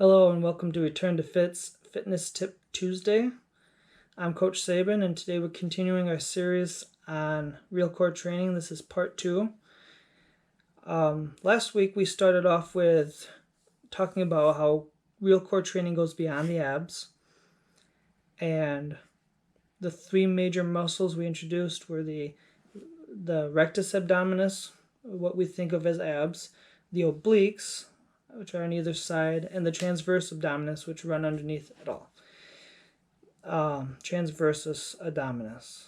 Hello and welcome to Return to Fitness Tip Tuesday. I'm Coach Sabin and today we're continuing our series on real core training. This is part 2. Last week we started off with talking about how real core training goes beyond the abs, and the 3 major muscles we introduced were the rectus abdominis, what we think of as abs, the obliques, which are on either side, and the transverse abdominis, which run underneath it all. Transversus abdominis.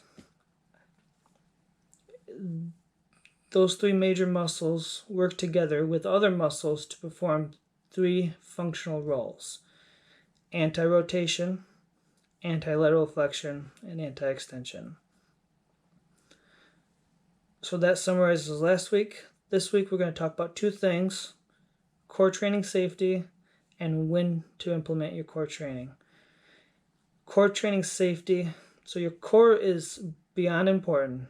Those 3 major muscles work together with other muscles to perform 3 functional roles: anti-rotation, anti-lateral flexion, and anti-extension. So that summarizes last week. This week we're going to talk about 2 things: core training safety, and when to implement your core training. Core training safety. So your core is beyond important.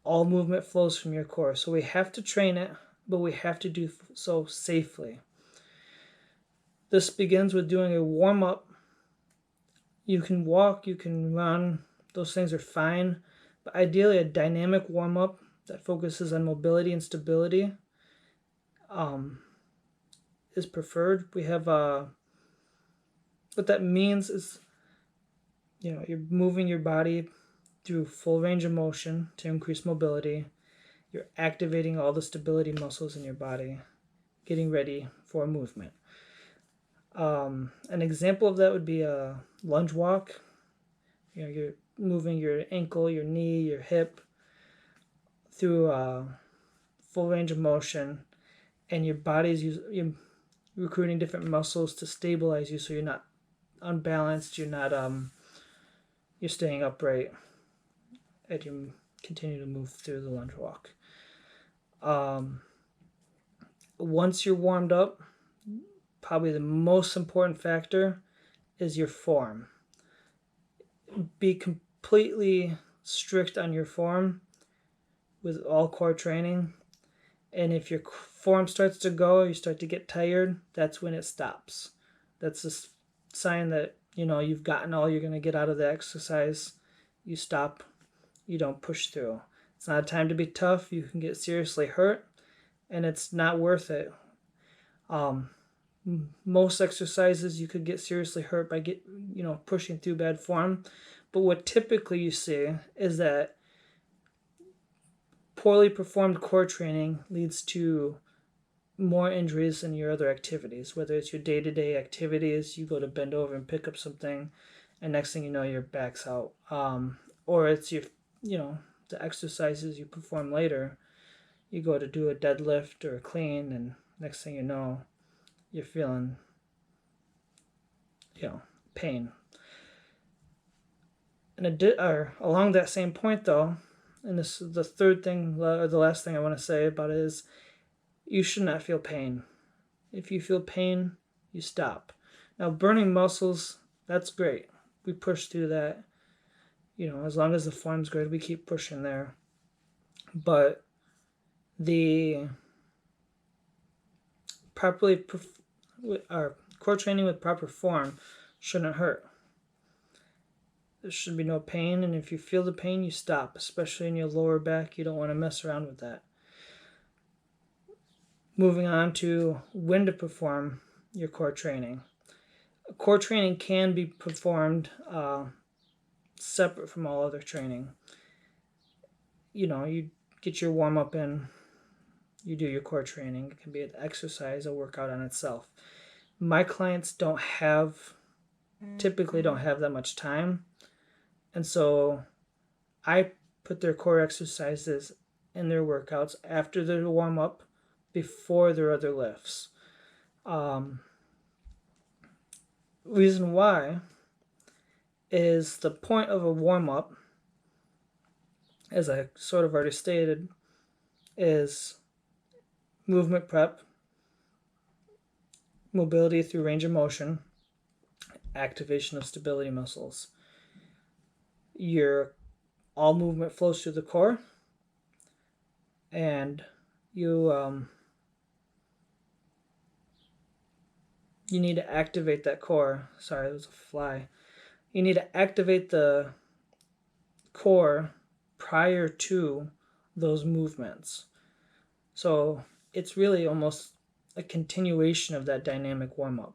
All movement flows from your core. So we have to train it, but we have to do so safely. This begins with doing a warm-up. You can walk, you can run. Those things are fine. But ideally a dynamic warm-up that focuses on mobility and stability is preferred. We have what that means is, you're moving your body through full range of motion to increase mobility. You're activating all the stability muscles in your body, getting ready for movement. An example of that would be a lunge walk. You're moving your ankle, your knee, your hip through full range of motion, and your body's you're recruiting different muscles to stabilize you so you're not unbalanced, you're staying upright as you continue to move through the lunge walk. Once you're warmed up, probably the most important factor is your form. Be completely strict on your form with all core training. And if your form starts to go, you start to get tired, that's when it stops. That's a sign that, you've gotten all you're going to get out of the exercise. You stop. You don't push through. It's not a time to be tough. You can get seriously hurt, and it's not worth it. Most exercises you could get seriously hurt by pushing through bad form. But what typically you see is that poorly performed core training leads to more injuries than your other activities, whether it's your day-to-day activities, you go to bend over and pick up something, and next thing you know, your back's out. Or it's the exercises you perform later. You go to do a deadlift or a clean, and next thing you know, you're feeling, pain. And along that same point, though, and this is the third thing, or the last thing I want to say about it, is you should not feel pain. If you feel pain, you stop. Now, burning muscles, that's great. We push through that. As long as the form's good, we keep pushing there. But the core training with proper form shouldn't hurt. There should be no pain, and if you feel the pain, you stop, especially in your lower back. You don't want to mess around with that. Moving on to when to perform your core training. Core training can be performed separate from all other training. You get your warm-up in, you do your core training. It can be an exercise, a workout on itself. My clients typically don't have that much time, and so I put their core exercises in their workouts after their warm-up, before their other lifts. Reason why is the point of a warm-up, as I sort of already stated, is movement prep, mobility through range of motion, activation of stability muscles. All movement flows through the core, and you you need to activate that core. Sorry, there was a fly. You need to activate the core prior to those movements. So it's really almost a continuation of that dynamic warm-up.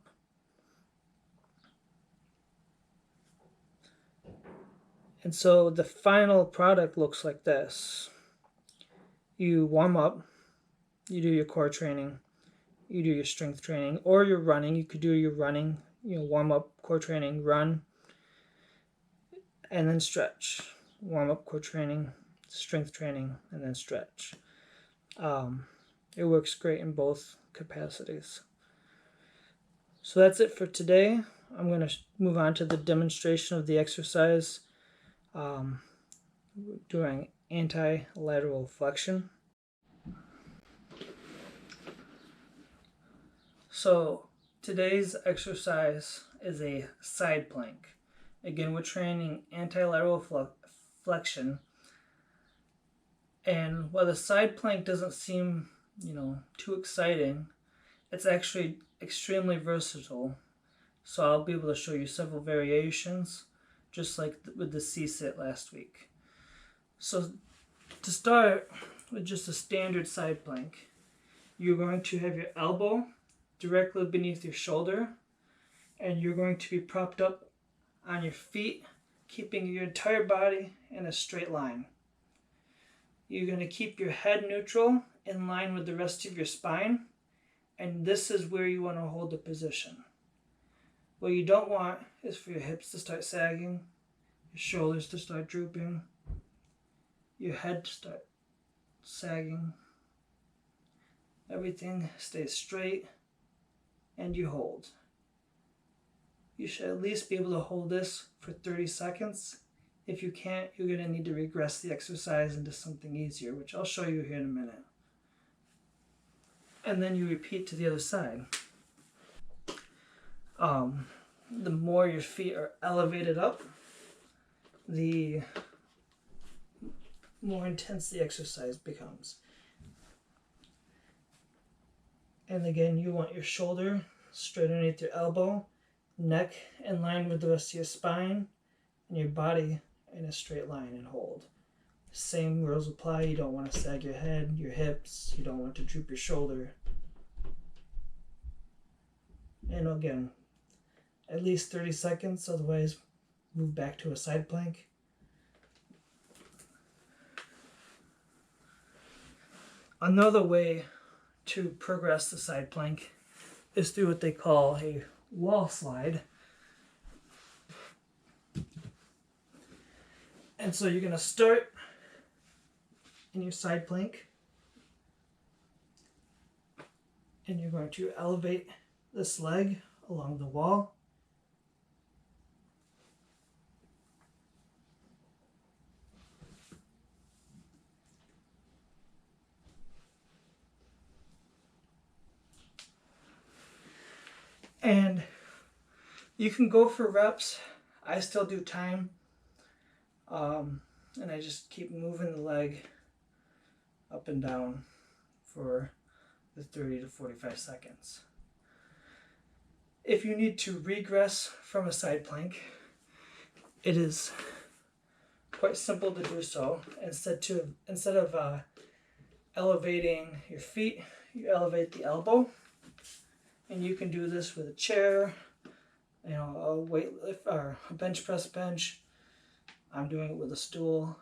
And so the final product looks like this. You warm up, you do your core training, you do your strength training, or you're running. You could do your running, warm up, core training, run, and then stretch. Warm up, core training, strength training, and then stretch. It works great in both capacities. So that's it for today. I'm going to move on to the demonstration of the exercise. Doing anti-lateral flexion. So today's exercise is a side plank. Again, we're training anti-lateral flexion. And while the side plank doesn't seem, too exciting, it's actually extremely versatile. So I'll be able to show you several variations, just like with the C-sit last week. So to start with just a standard side plank, you're going to have your elbow directly beneath your shoulder, and you're going to be propped up on your feet, keeping your entire body in a straight line. You're going to keep your head neutral in line with the rest of your spine, and this is where you want to hold the position. What you don't want is for your hips to start sagging, your shoulders to start drooping, your head to start sagging. Everything stays straight, and you hold. You should at least be able to hold this for 30 seconds. If you can't, you're going to need to regress the exercise into something easier, which I'll show you here in a minute. And then you repeat to the other side. The more your feet are elevated up, the more intense the exercise becomes. And again, you want your shoulder straight underneath your elbow, neck in line with the rest of your spine, and your body in a straight line, and hold. Same rules apply. You don't want to sag your head, your hips. You don't want to droop your shoulder. And again, at least 30 seconds, otherwise move back to a side plank. Another way to progress the side plank is through what they call a wall slide. And so you're going to start in your side plank, and you're going to elevate this leg along the wall. And you can go for reps. I still do time. And I just keep moving the leg up and down for the 30 to 45 seconds. If you need to regress from a side plank, it is quite simple to do so. Instead of elevating your feet, you elevate the elbow. And you can do this with a chair, a weight lift or a bench press bench. I'm doing it with a stool.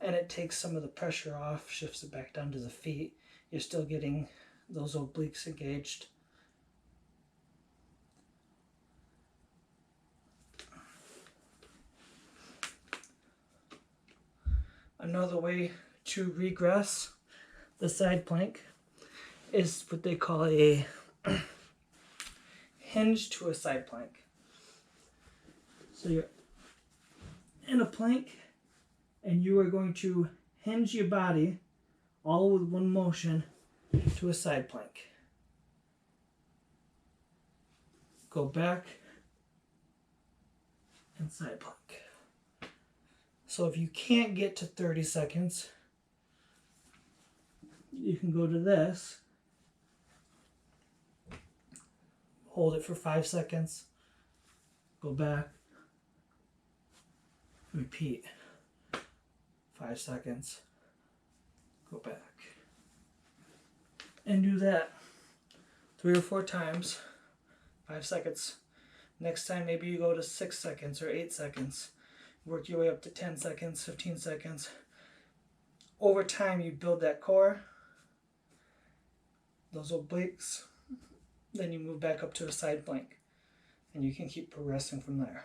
And it takes some of the pressure off, shifts it back down to the feet. You're still getting those obliques engaged. Another way to regress the side plank is what they call a hinge to a side plank. So you're in a plank, and you are going to hinge your body all with one motion to a side plank. Go back and side plank. So if you can't get to 30 seconds, you can go to this. hold it for 5 seconds, go back, repeat, 5 seconds, go back. And do that 3 or 4 times, 5 seconds. Next time, maybe you go to 6 seconds or 8 seconds. Work your way up to 10 seconds, 15 seconds. Over time, you build that core, those obliques, then you move back up to a side plank. And you can keep progressing from there.